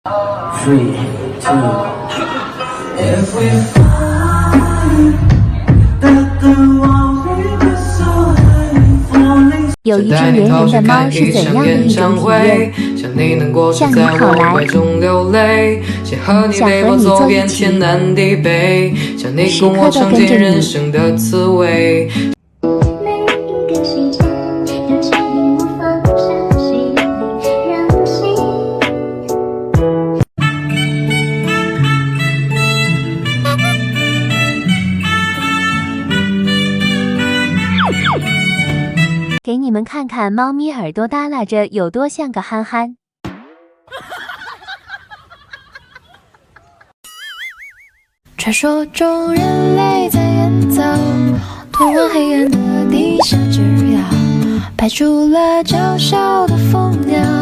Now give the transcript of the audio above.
3, 2. If we find that the one we were so high falling. 有一只圆圆的猫是怎样的一种体验？向你跑来，想和你坐一起，时刻地跟着你。给你们看看猫咪耳朵耷拉着有多像个憨憨。传说中人类在演奏，通往黑暗的地下之遥，排除了娇小的蜂鸟。